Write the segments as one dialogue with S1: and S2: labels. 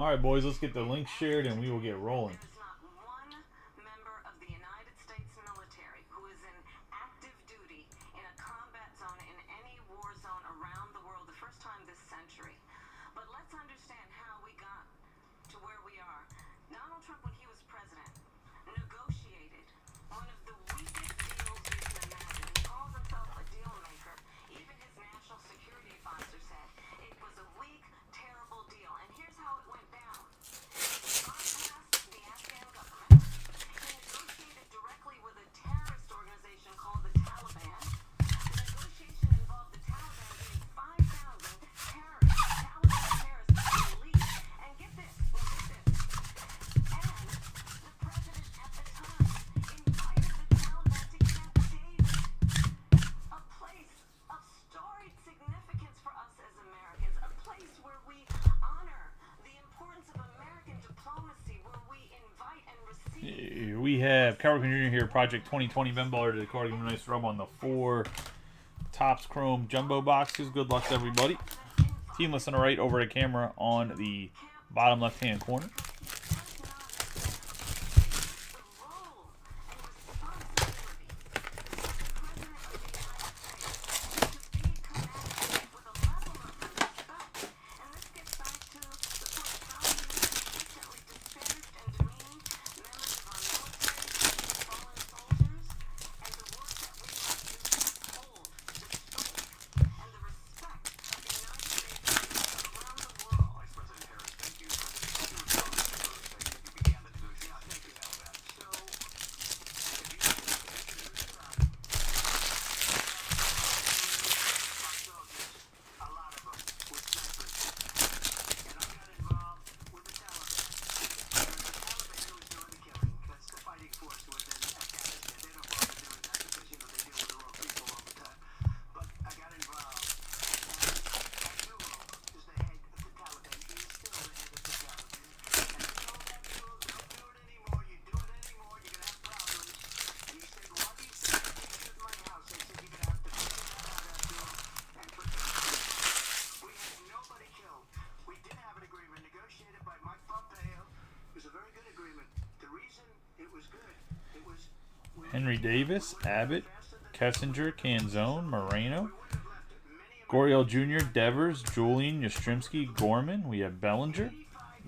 S1: All right, boys, let's get the link shared and we will get rolling. We have Carol Jr. here, Project 2020 Ben Baller to the card. Give him a nice rub on the 4 Topps Chrome Jumbo boxes. Good luck to everybody. Team list on the right, over the camera on the bottom left-hand corner. Henry Davis, Abbott, Kessinger, Canzone, Moreno, Goriel Jr., Devers, Julian, Yastrzemski, Gorman. We have Bellinger.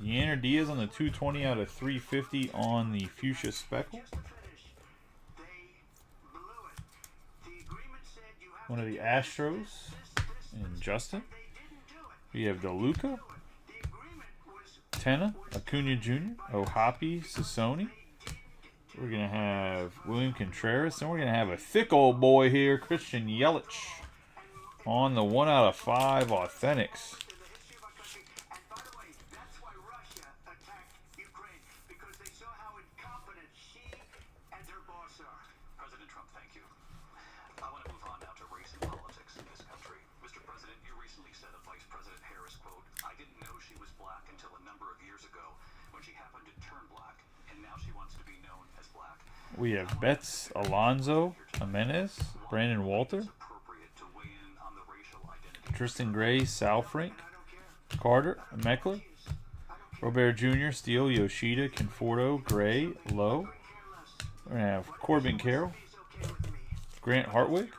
S1: Yanner Diaz on the 220 out of 350 on the Fuchsia Speckle. One of the Astros and Justin. We have DeLuca, Tenna, Acuna Jr., Ohapi, Sassoni. We're going to have William Contreras. And we're going to have a thick old boy here, Christian Yelich, on the 1 out of 5 Authentics.
S2: President Trump, thank you. I want to move on now to race and politics in this country. Mr. President, you recently said of Vice President Harris, quote, "I didn't know she was black until a number of years ago when she happened to turn black, and now she wants to be known as black."
S1: We have Betts, Alonso, Jimenez, Brandon Walter, Tristan Gray, Sal Frank, Carter, Meckler, Robert Jr., Steele, Yoshida, Conforto, Gray, Lowe. We're going to have Corbin Carroll, Grant Hartwig,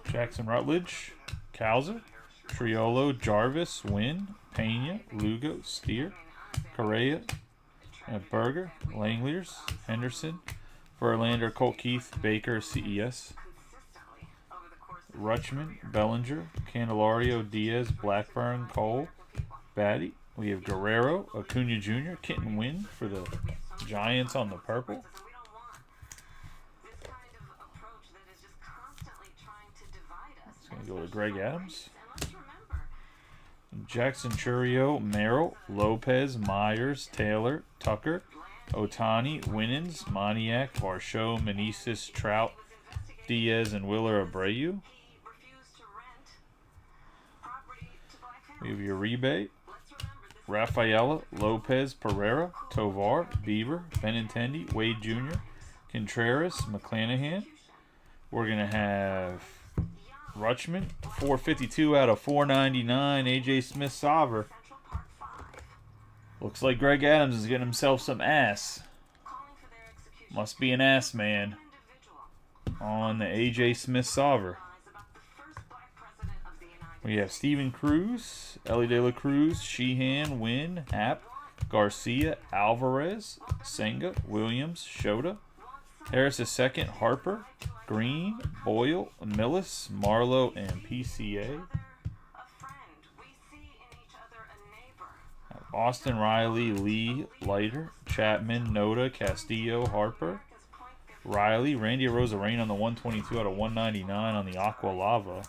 S1: Jackson Rutledge, Calzer, Triolo, Jarvis, Wynn, Pena, Lugo, Steer, Correa, Berger, Langeliers, Henderson, Verlander, Colt Keith, Baker, CES, Rutschman, Bellinger, Candelario, Diaz, Blackburn, Cole, Batty. We have Guerrero, Acuna Jr., Kitten Wynn for the Giants on the purple. It's going to go to Greg Adams. Jackson Churio, Merrill, Lopez, Myers, Taylor, Tucker, Otani, Winans, Moniak, Varsho, Meneses, Trout, Diaz, and Willer Abreu. We have Uribe, Rafaela, Lopez, Pereira, Tovar, Bieber, Benintendi, Wade Jr., Contreras, McClanahan. We're going to have Rutschman, 452 out of 499. AJ Smith Sauver. Looks like Greg Adams is getting himself some ass. Must be an ass man on the AJ Smith Sauver. We have Steven Cruz, Ellie De La Cruz, Sheehan, Wynn, Happ, Garcia, Alvarez, Senga, Williams, Shota, Harris II, Harper, Green, Boyle, Millis, Marlowe, and PCA. Austin Riley, Lee, Leiter, Chapman, Noda, Castillo, Harper, Riley, Randy Arozarena on the 122 out of 199 on the Aqua Lava.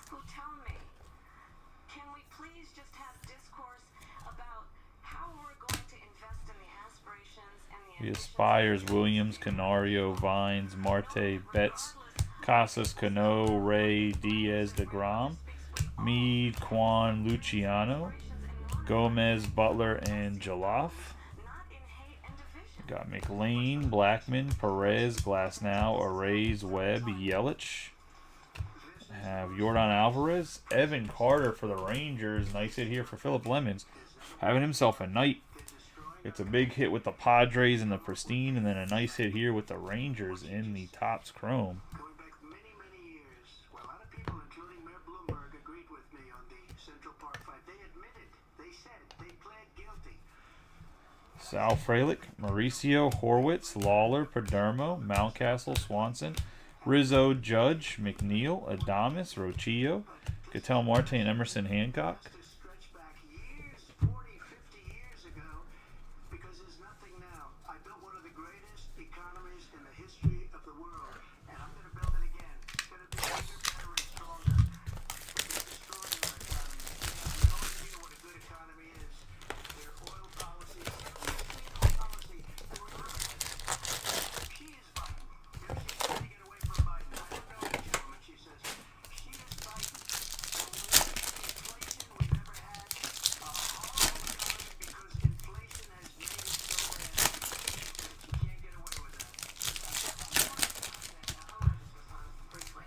S1: We have Spires, Williams, Canario, Vines, Marte, Betts, Casas, Cano, Ray, Diaz, DeGrom, Meade, Quan, Luciano, Gomez, Butler, and Jaloff. Got McLean, Blackman, Perez, Glasnow, Arrays, Webb, Yelich. Have Yordan Alvarez, Evan Carter for the Rangers. Nice hit here for Philip Lemons. Having himself a night. It's a big hit with the Padres and the Pristine, and then a nice hit here with the Rangers in the Topps Chrome.
S2: Going back many, many years, well, a lot of people, including Mayor Bloomberg, agreed with me on the Central Park fight. They admitted, they said it, they pled guilty.
S1: Sal Frelick, Mauricio, Horwitz, Lawler, Padermo, Mountcastle, Swanson, Rizzo, Judge, McNeil, Adames, Rochillo, Cattell Marte, and Emerson Hancock.
S2: Stretch back years, 40, 50 years ago, because there's nothing now. I built one of the greatest economies in the history of the world, and I'm going to build it again. It's going to be bigger, better, and stronger. It's destroying our economy. You have no idea what a good economy is. Their oil policy, she is Biden. You know, she's trying to get away from Biden. I don't know this woman. She says she is Biden. Inflation we've never had. A horrible economy because inflation has made it so bad. You can't get away with that. Briefly.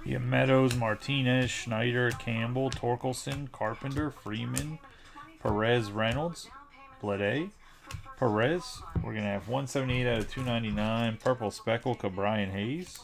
S1: You have Meadows, Martinez, Schneider, Campbell, Torkelson, Carpenter, Freeman, Perez, Reynolds, Blade, Perez. We're going to have 178 out of 299. Purple Speckle, Cabrian Hayes.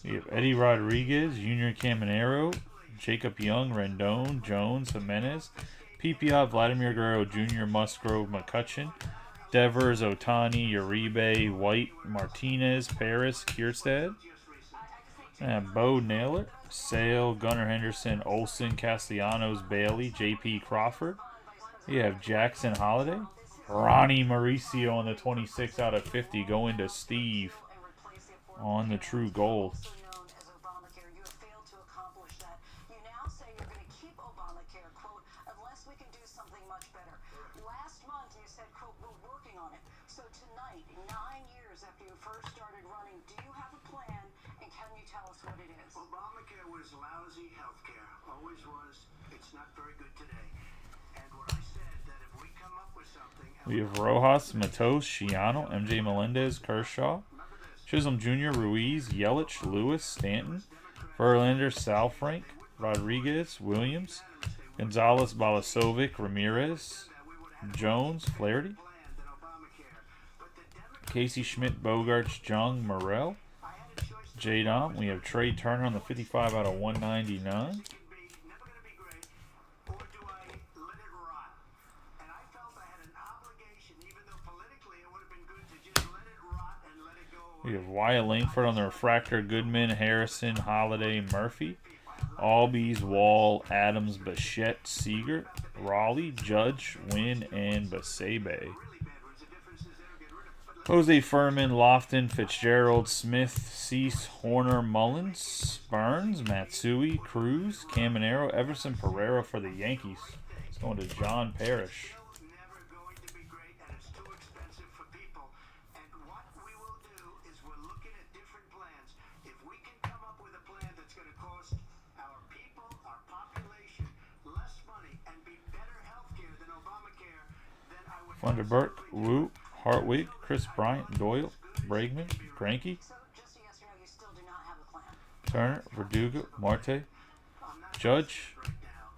S1: We have Eddie Rodriguez, Junior Caminero, Jacob Young, Rendon, Jones, Jimenez, PPI, Vladimir Guerrero Jr., Musgrove, McCutcheon, Devers, Otani, Uribe, White, Martinez, Paris, Kierstad, and Bo Naylor, Sale, Gunnar Henderson, Olson, Castellanos, Bailey, JP Crawford. You have Jackson Holiday, Ronnie Mauricio on the 26 out of 50 going to Steve on the True Gold.
S2: So tonight, 9 years after you first started running, do you have a plan, and can you tell us what it is? Obamacare was lousy health care. always was. It's not very good today. And what I said that if we come up with something,
S1: We have Rojas, Matos, Shiano, MJ Melendez, Kershaw, Chisholm Jr., Ruiz, Yelich, Lewis, Stanton, Verlander, Salfrank, Rodriguez, Williams, Gonzalez, Balasovic, Ramirez, Jones, Flaherty, Casey Schmidt, Bogarts, Jung, Morel, J-Dom. We have Trey Turner on the 55 out of 199. We have Wyatt Langford on the refractor, Goodman, Harrison, Holiday, Murphy, Albies, Wall, Adams, Bichette, Seager, Raleigh, Judge, Wynn, and Basebe. Jose Furman, Lofton, Fitzgerald, Smith, Cease, Horner, Mullins, Burns, Matsui, Cruz, Caminero, Everson, Pereira for the Yankees. It's going to John Parrish. Funderburk, Wu, Hartwig, Chris Bryant, Doyle, Bregman, Greinke, Turner, Verdugo, Marte, Judge,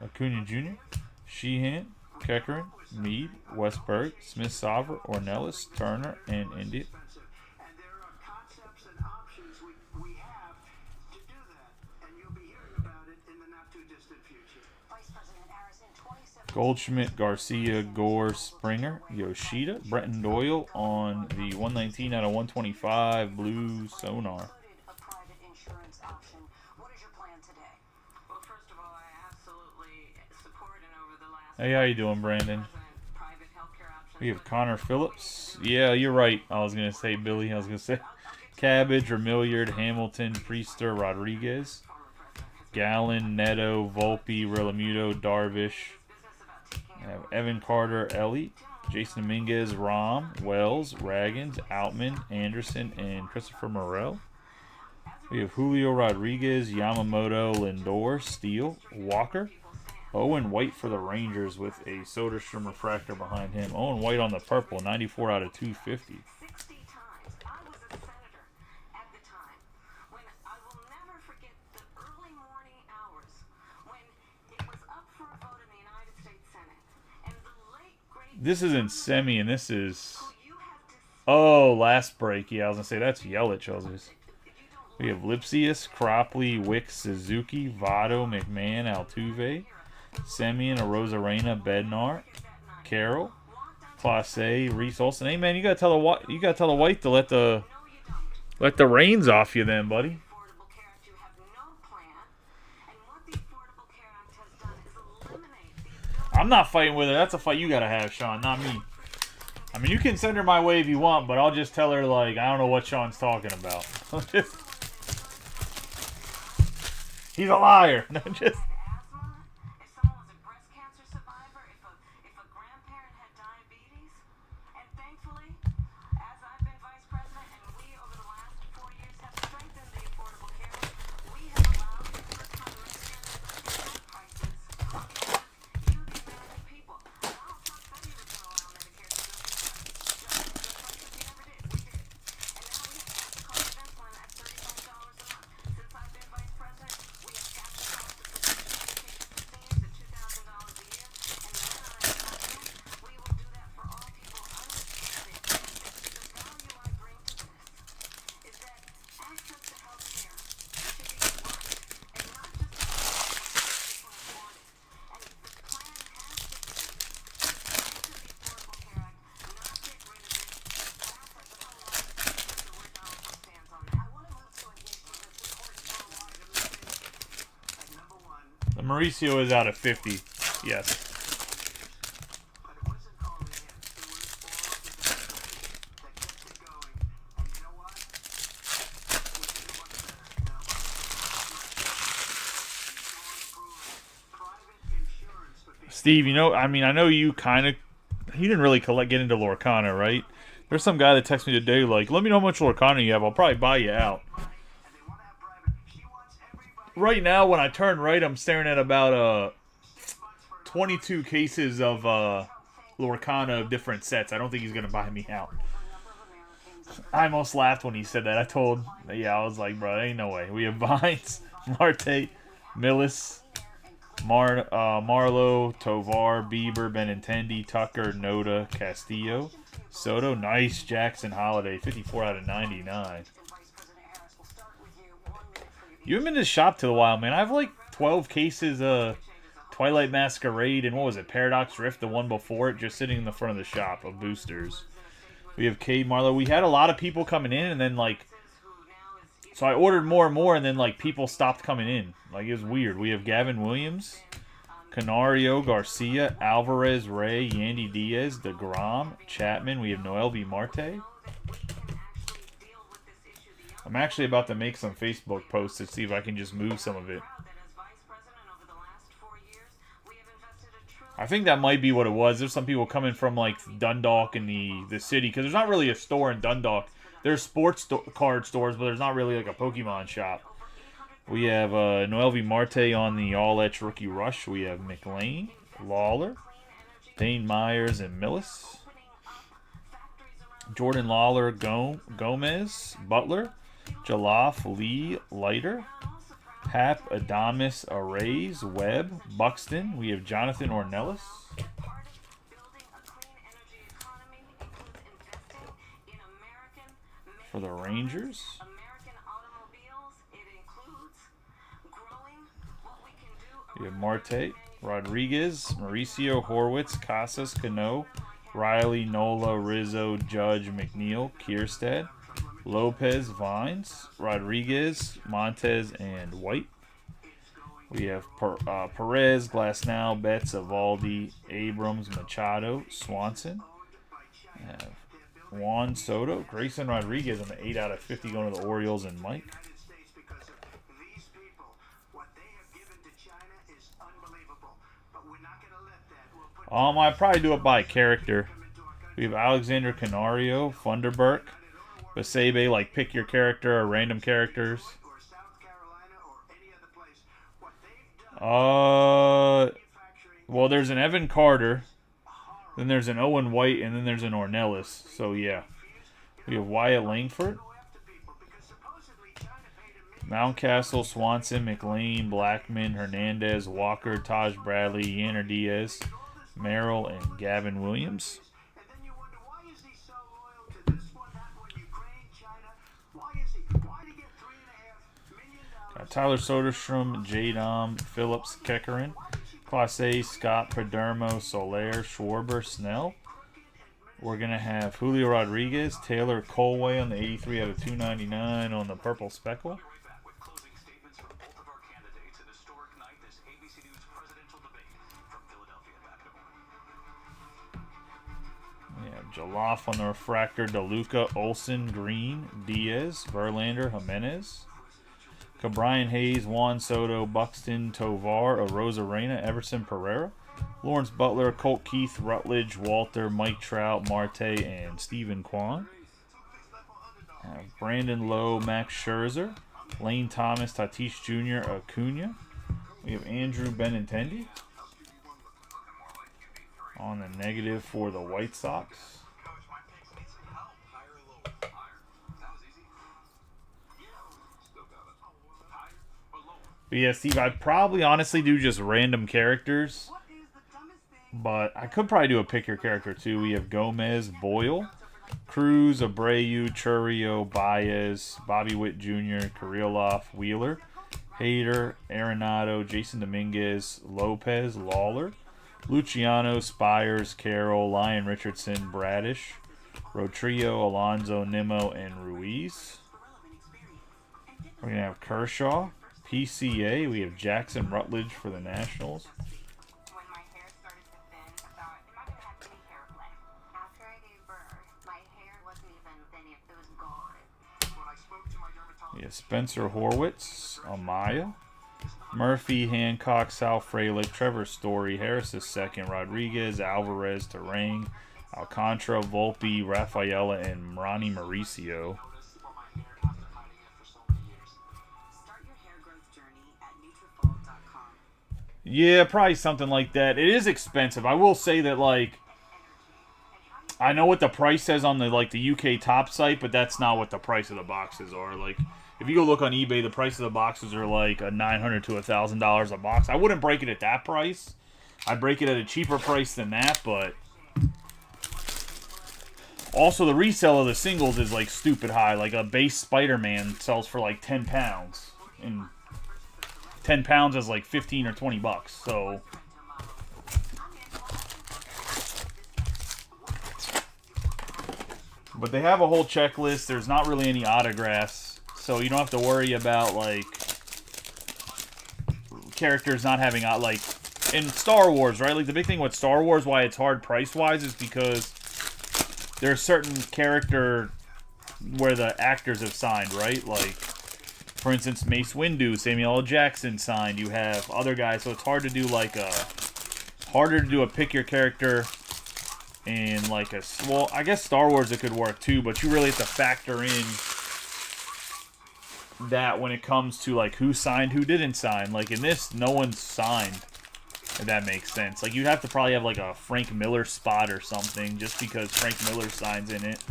S1: Acuna Jr., Sheehan, Kekkerin, Meade, Westberg, Smith-Sauer, Ornelas, Turner, and India. Goldschmidt, Garcia, Gore, Springer, Yoshida, Brenton Doyle on the 119 out of 125 blue sonar. Hey, how you doing, Brandon? We have Connor Phillips. Yeah, you're right. I was going to say Billy. I was going to say Cabbage, Remilliard, Hamilton, Priester, Rodriguez, Gallen, Neto, Volpe, Rellamuto, Darvish. Evan Carter, Ellie, Jason Dominguez, Rom, Wells, Raggins, Outman, Anderson, and Christopher Morel. We have Julio Rodriguez, Yamamoto, Lindor, Steele, Walker, Owen White for the Rangers with a Soderstrom refractor behind him. Owen White on the purple, 94 out of 250. This isn't semi, and this is... Oh, last break. Yeah, I was going to say, that's Yelich. We have Lipsius, Cropley, Wicks, Suzuki, Votto, McMahon, Altuve, Semien, Arozarena, Bednar, Carroll, Clase, Reese Olson. Hey, man, you got to tell the White to let the reins off you then, buddy. I'm not fighting with her. That's a fight you gotta have, Sean, not me. I mean, you can send her my way if you want, but I'll just tell her, like, I don't know what Sean's talking about. He's a liar. No, just... Mauricio is out of 50. Yes. Steve, you know, I mean, I know you kind of... You didn't really get into Lorcana, right? There's some guy that texted me today like, let me know how much Lorcana you have. I'll probably buy you out. right now, when I turn right, I'm staring at about 22 cases of Lorcana of different sets. I don't think he's gonna buy me out. I almost laughed when he said that. I was like, bro, ain't no way. We have Vines, Marte, Millis, Marlowe, Tovar, Bieber, Benintendi, Tucker, Noda, Castillo, Soto, nice, Jackson Holiday, 54 out of 99. You haven't been to the shop till a while, man. I have like 12 cases of Twilight Masquerade and what was it, Paradox Rift, the one before it, just sitting in the front of the shop of boosters. We have Cade Marlowe. We had a lot of people coming in, and then like, so I ordered more and more, and then like people stopped coming in. Like it was weird. We have Gavin Williams, Canario, Garcia, Alvarez, Ray, Yandy Diaz, DeGrom, Chapman. We have Noel B. Marte. I'm actually about to make some Facebook posts to see if I can just move some of it. I think that might be what it was. There's some people coming from like Dundalk in the city, because there's not really a store in Dundalk. There's sports card stores, but there's not really like a Pokemon shop. We have Noel V. Marte on the All-Etch Rookie Rush. We have McLean, Lawler, Dane Myers, and Millis. Jordan Lawler, Gomez, Butler, Jaloff, Lee, Leiter, Hap, Adamas, Arrays, Webb, Buxton. We have Jonathan Ornelas. For the Rangers. We have Marte, Rodriguez, Mauricio, Horwitz, Casas, Cano, Riley, Nola, Rizzo, Judge, McNeil, Kierstead, Lopez, Vines, Rodriguez, Montez, and White. We have Perez, Glasnow, Betts, Evaldi, Abrams, Machado, Swanson. We have Juan Soto, Grayson Rodriguez on the 8 out of 50 going to the Orioles, and Mike. I'd probably do it by character. We have Alexander Canario, Funderburk, Basebe, like pick your character or random characters. Well, there's an Evan Carter, then there's an Owen White, and then there's an Ornelas. So yeah, we have Wyatt Langford, Mountcastle, Swanson, McLean, Blackman, Hernandez, Walker, Taj Bradley, Yanner Diaz, Merrill, and Gavin Williams. Got Tyler Soderstrom, Jadom, Phillips, Kekkerin, Clase, Scott, Perdermo, Soler, Schwarber, Snell. We're going to have Julio Rodriguez, Taylor Colway on the 83 out of 299 on the Purple Speckle. We have Jaloff on the Refractor, DeLuca, Olsen, Green, Diaz, Verlander, Jimenez. Cabrian Hayes, Juan Soto, Buxton, Tovar, Arozarena, Everson Pereira, Lawrence Butler, Colt Keith, Rutledge, Walter, Mike Trout, Marte, and Stephen Kwan. Brandon Lowe, Max Scherzer, Lane Thomas, Tatis Jr., Acuna. We have Andrew Benintendi on the negative for the White Sox. But yeah, Steve, I'd probably honestly do just random characters. But I could probably do a pick your character too. We have Gomez, Boyle, Cruz, Abreu, Churio, Baez, Bobby Witt Jr., Kirilloff, Wheeler, Hader, Arenado, Jason Dominguez, Lopez, Lawler, Luciano, Spires, Carroll, Lyon Richardson, Bradish, Rotrio, Alonso, Nimmo, and Ruiz. We're going to have Kershaw, PCA. We have Jackson Rutledge for the Nationals.
S3: When my hair started to thin, I thought, am I going to have any hair play? After I gave birth, my hair wasn't even thin, it was gone. When I spoke to my dermatologist,
S1: We have Spencer Horwitz, Amaya, Murphy, Hancock, Sal Frelick, Trevor Story, Harris II, Rodriguez, Alvarez, Terang, Alcantara, Volpe, Rafaela, and Ronnie Mauricio.
S3: start your hair growth journey at
S1: Yeah, probably something like that. It is expensive. I will say that, like, I know what the price says on the UK top site, but that's not what the price of the boxes are. Like, if you go look on eBay, the price of the boxes are like a $900 to $1,000 a box. I wouldn't break it at that price. I'd break it at a cheaper price than that, but also the resale of the singles is like stupid high. Like a base Spider-Man sells for like 10 pounds, and 10 pounds is like 15 or 20 bucks. So but they have a whole checklist. There's not really any autographs, so you don't have to worry about like characters not having like in Star Wars, right? Like the big thing with Star Wars, why it's hard price-wise, is because there are certain character where the actors have signed, right? Like, for instance, Mace Windu, Samuel L. Jackson signed. You have other guys, so it's hard to do like harder to do a pick your character in like a, well, I guess Star Wars it could work too, but you really have to factor in that when it comes to like who signed, who didn't sign. Like in this, no one signed, if that makes sense. Like you'd have to probably have like a Frank Miller spot or something, just because Frank Miller signs in it,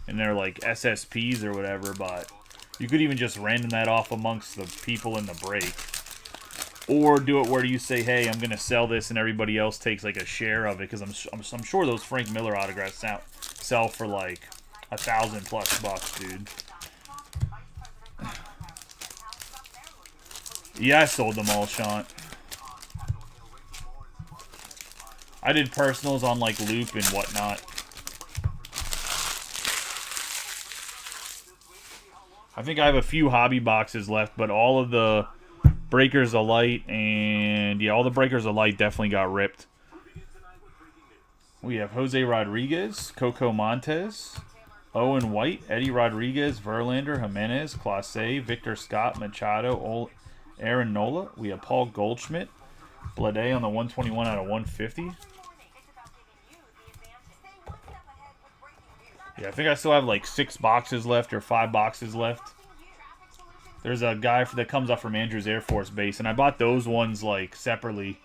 S1: and they're like SSPs or whatever. But you could even just random that off amongst the people in the break. Or do it where you say, hey, I'm going to sell this, and everybody else takes like a share of it, because I'm sure those Frank Miller autographs sell for like $1,000+ bucks, dude. Yeah, I sold them all, Sean. I did personals on like Loupe and whatnot. I think I have a few hobby boxes left, but all of the Breakers of Light and yeah, all the Breakers of Light definitely got ripped. We have Jose Rodriguez, Coco Montez, Owen White, Eddie Rodriguez, Verlander, Jimenez, Clase, Victor Scott, Machado, Aaron Nola. We have Paul Goldschmidt, Blade on the 121 out of 150. Yeah, I think I still have like 6 boxes left or 5 boxes left. There's a guy that comes up from Andrews Air Force Base, and I bought those ones like separately.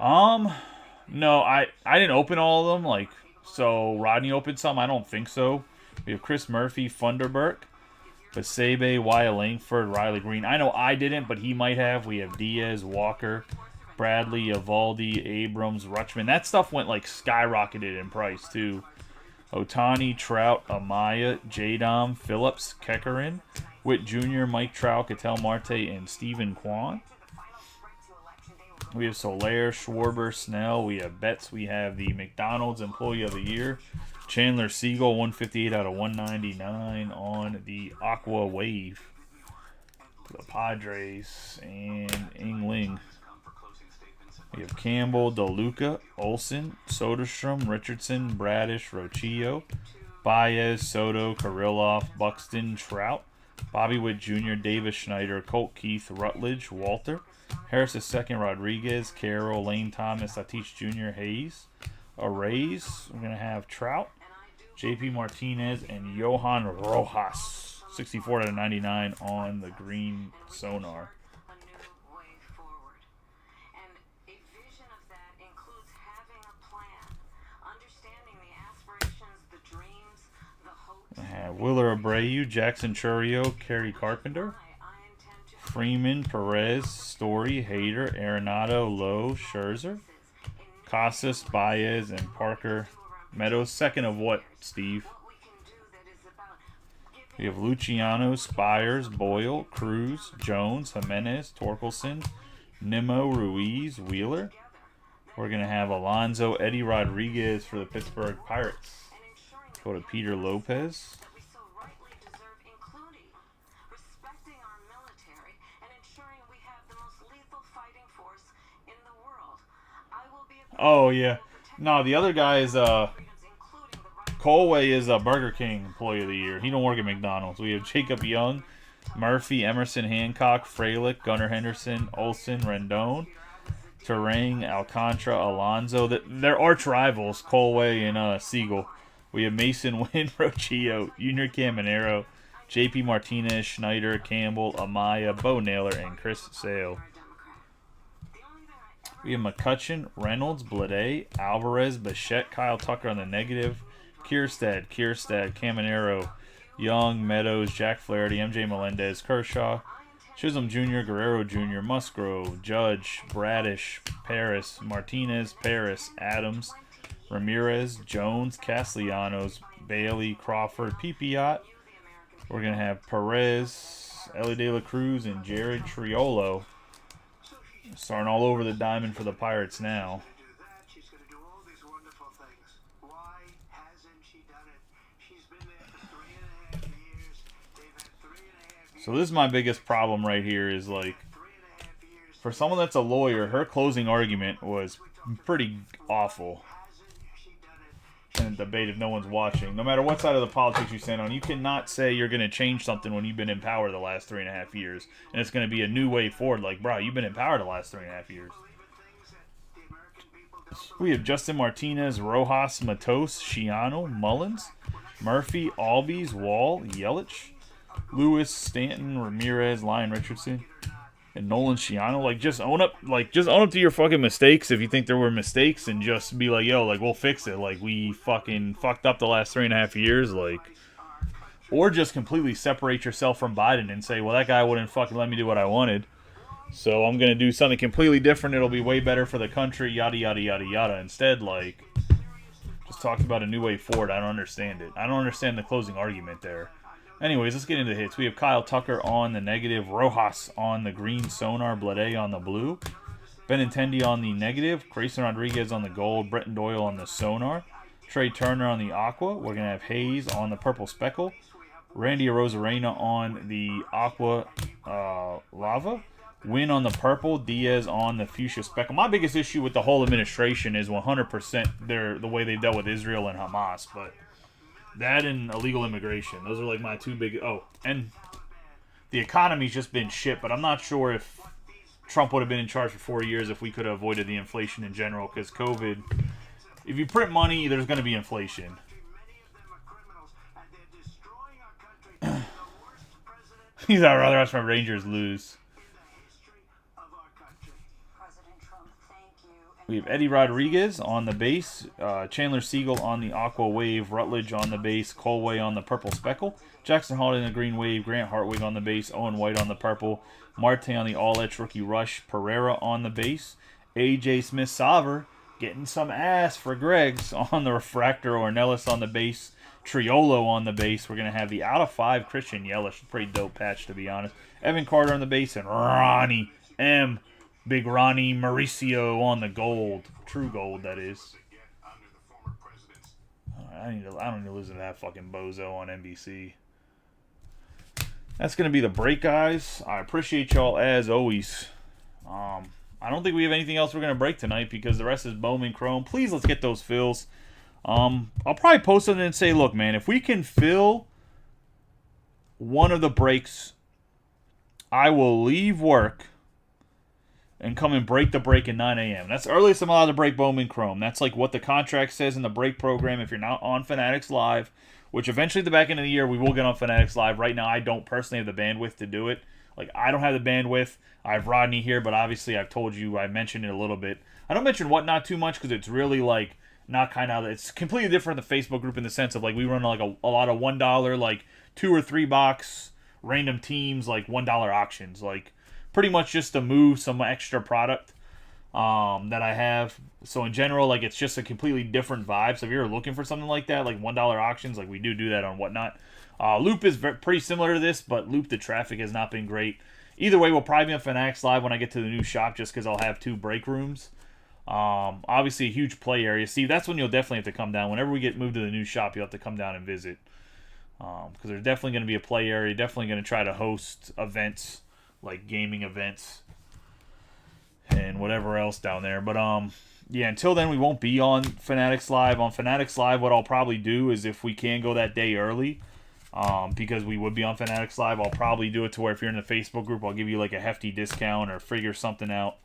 S1: No, I didn't open all of them. Like, so Rodney opened some. I don't think so. We have Chris Murphy, Funderburk, Basebe, Wyatt Langford, Riley Green. I know I didn't, but he might have. We have Diaz, Walker, Bradley, Evaldi, Abrams, Rutschman. That stuff went like skyrocketed in price too. Otani, Trout, Amaya, J-Dom, Phillips, Kekarin, Witt Jr., Mike Trout, Ketel Marte, and Stephen Kwan. We have Soler, Schwarber, Snell. We have Betts. We have the McDonald's Employee of the Year. Chandler Siegel, 158 out of 199 on the Aqua Wave. The Padres and Ingling. We have Campbell, DeLuca, Olsen, Soderstrom, Richardson, Bradish, Rocchio, Baez, Soto, Kirilloff, Buxton, Trout, Bobby Witt Jr., Davis Schneider, Colt Keith, Rutledge, Walter, Harris II, Rodriguez, Carroll, Lane Thomas, Tatis Jr., Hayes. Arrays, we're going to have Trout, JP Martinez, and Johan Rojas. 64 out of 99 on the green sonar. Willer Abreu, Jackson Chourio, Kerry Carpenter, Freeman, Perez, Story, Hader, Arenado, Lowe, Scherzer, Casas, Baez, and Parker Meadows. Second of what, Steve? We have Luciano, Spires, Boyle, Cruz, Jones, Jimenez, Torkelson, Nimmo, Ruiz, Wheeler. We're going to have Alonso, Eddie Rodriguez for the Pittsburgh Pirates. Go to Peter Lopez. Oh, yeah. No, the other guy is, Colway is a Burger King Employee of the Year. He don't work at McDonald's. We have Jacob Young, Murphy, Emerson, Hancock, Fralick, Gunnar Henderson, Olsen, Rendon, Terang, Alcantara, Alonso. They're arch rivals, Colway and Siegel. We have Mason Wynn, Rocchio, Junior Caminero, JP Martinez, Schneider, Campbell, Amaya, Bo Naylor, and Chris Sale. We have McCutcheon, Reynolds, Blade, Alvarez, Bichette, Kyle Tucker on the negative. Kierstead, Caminero, Young, Meadows, Jack Flaherty, MJ Melendez, Kershaw, Chisholm Jr., Guerrero Jr., Musgrove, Judge, Bradish, Paris, Martinez, Paris, Adams, Ramirez, Jones, Castellanos, Bailey, Crawford, Pipiot. We're going to have Perez, Ellie De La Cruz, and Jared Triolo. Starting all over the diamond for the Pirates now.
S2: She's going to do all these wonderful things. Why hasn't she done it? She's been there for 3.5 years. They've had 3.5 years.
S1: So this is my biggest problem right here is, like, for someone that's a lawyer, her closing argument was pretty awful in a debate if no one's watching. No matter what side of the politics you stand on, you cannot say you're going to change something when you've been in power the last 3.5 years. And it's going to be a new way forward. Like, bro, you've been in power the last 3.5 years. We have Justin Martinez, Rojas, Matos, Shiano, Mullins, Murphy, Albies, Wall, Yelich, Lewis, Stanton, Ramirez, Lyon Richardson, and Nolan Shiano. Like, just own up to your fucking mistakes if you think there were mistakes, and just be like, yo, like, we'll fix it. Like, we fucking fucked up the last 3.5 years, like, or just completely separate yourself from Biden and say, well, that guy wouldn't fucking let me do what I wanted, so I'm gonna do something completely different. It'll be way better for the country, yada yada yada yada. Instead, like, just talked about a new way forward. I don't understand it. I don't understand the closing argument there. Anyways, let's get into the hits. We have Kyle Tucker on the negative, Rojas on the green sonar, Blade on the blue, Benintendi on the negative, Grayson Rodriguez on the gold, Bretton Doyle on the sonar, Trey Turner on the aqua. We're going to have Hayes on the purple speckle, Randy Arozarena on the aqua lava, Wynn on the purple, Diaz on the fuchsia speckle. My biggest issue with the whole administration is 100% the way they've dealt with Israel and Hamas, but that and illegal immigration. Those are like my two big... Oh, and the economy's just been shit, but I'm not sure if Trump would have been in charge for 4 years if we could have avoided the inflation in general, because COVID... If you print money, there's going to be inflation. He's I'd rather watch my Rangers lose. We have Eddie Rodriguez on the base, Chandler Siegel on the aqua wave, Rutledge on the base, Colway on the purple speckle, Jackson Holiday in the green wave, Grant Hartwig on the base, Owen White on the purple, Marte on the all-edge rookie rush, Pereira on the base, A.J. Smith-Saver getting some ass for Greg's on the refractor, Ornelas on the base, Triolo on the base. We're going to have the out of 5 Christian Yelich, pretty dope patch to be honest, Evan Carter on the base, and Ronnie M. Big Ronnie Mauricio on the gold. True gold, that is. I don't need to listen to that fucking bozo on NBC. That's going to be the break, guys. I appreciate y'all as always. I don't think we have anything else we're going to break tonight because the rest is Bowman Chrome. Please, let's get those fills. I'll probably post something and say, look, man, if we can fill one of the breaks, I will leave work and come and break the break at 9 a.m. That's the earliest I'm allowed to break Bowman Chrome. That's like what the contract says in the break program if you're not on Fanatics Live, which eventually at the back end of the year we will get on Fanatics Live. Right now I don't personally have the bandwidth to do it. Like, I don't have the bandwidth. I have Rodney here, but obviously I've told you, I mentioned it a little bit. I don't mention Whatnot too much because it's really like not kind of, it's completely different than the Facebook group in the sense of like we run like a lot of $1, like 2 or 3 box random teams, like $1 auctions, like pretty much just to move some extra product that I have. So in general, like, it's just a completely different vibe. So if you're looking for something like that, like $1 auctions, like we do that on Whatnot. Loupe is pretty similar to this, but Loupe, the traffic has not been great. Either way, we'll probably be on Fanatics Live when I get to the new shop just because I'll have 2 break rooms. Obviously a huge play area. See, that's when you'll definitely have to come down. Whenever we get moved to the new shop, you'll have to come down and visit. Because there's definitely going to be a play area. Definitely going to try to host events, like gaming events and whatever else down there. But yeah, until then we won't be on Fanatics Live. On Fanatics Live, what I'll probably do is if we can go that day early, because we would be on Fanatics Live, I'll probably do it to where if you're in the Facebook group, I'll give you like a hefty discount or figure something out.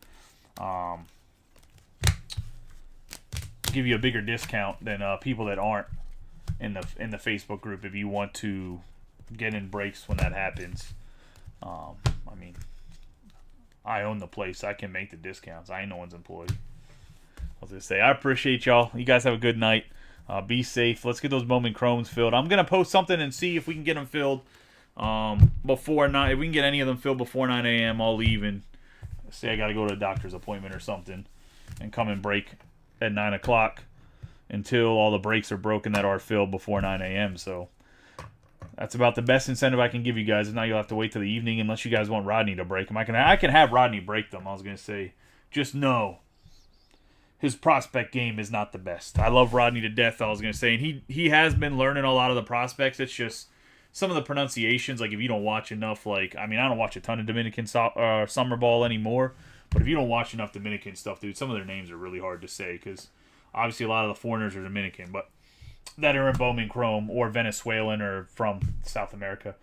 S1: Give you a bigger discount than people that aren't in the Facebook group if you want to get in breaks when that happens. I mean, I own the place. I can make the discounts. I ain't no one's employee. I was going to say, I appreciate y'all. You guys have a good night. Be safe. Let's get those Bowman Chromes filled. I'm going to post something and see if we can get them filled before 9. If we can get any of them filled before 9 a.m., I'll leave and say I got to go to a doctor's appointment or something and come and break at 9 o'clock until all the breaks are broken that are filled before 9 a.m. So that's about the best incentive I can give you guys. And now you'll have to wait till the evening unless you guys want Rodney to break them. I can have Rodney break them. I was going to say, just know his prospect game is not the best. I love Rodney to death, I was going to say. And he has been learning a lot of the prospects. It's just some of the pronunciations, like if you don't watch enough, like, I mean, I don't watch a ton of Dominican summer ball anymore. But if you don't watch enough Dominican stuff, dude, some of their names are really hard to say because obviously a lot of the foreigners are Dominican. But that are in Bowman Chrome or Venezuelan or from South America.